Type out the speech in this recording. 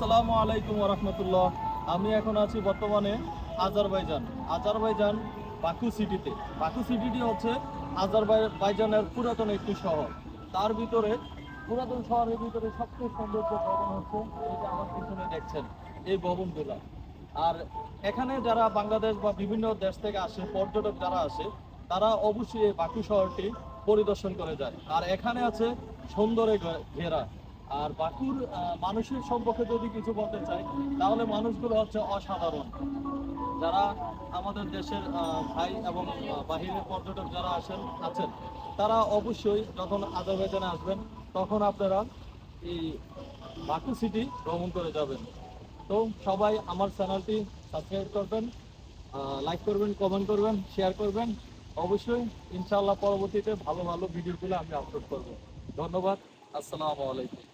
আসসালামু আলাইকুম ওয়া রাহমাতুল্লাহ। আমি এখন আছি বর্তমানে আজারবাইজান বাকু সিটিতে। বাকু সিটিটি হচ্ছে আজারবাইজানের পুরাতন একটি শহর। তার ভিতরে পুরাতন শহরের ভিতরে সবচেয়ে সৌন্দর্য ভবন হচ্ছে এই যে আমার পিছনে দেখছেন এই ভবনগুলো। আর এখানে যারা বাংলাদেশ বা বিভিন্ন দেশ থেকে আসে, পর্যটক যারা আসে, তারা অবশ্যই এই বাকু শহরটি পরিদর্শন করে যায়। আর এখানে আছে সুন্দরে ঘেরা। আর বাকুর মানুষের সম্পর্কে যদি কিছু বলতে চাই, তাহলে মানুষগুলো হচ্ছে অসাধারণ। যারা আমাদের দেশের ভাই এবং বাহিরের পর্যটক যারা আছেন, তারা অবশ্যই যখন আজারবাইজানে আসবেন, তখন আপনারা এই বাকু সিটি ভ্রমণ করে যাবেন। তো সবাই আমার চ্যানেলটি সাবস্ক্রাইব করবেন, লাইক করবেন, কমেন্ট করবেন, শেয়ার করবেন। অবশ্যই ইনশাআল্লাহ পরবর্তীতে ভালো ভালো ভিডিওগুলো আমি আপলোড করব। ধন্যবাদ। আসসালামু আলাইকুম।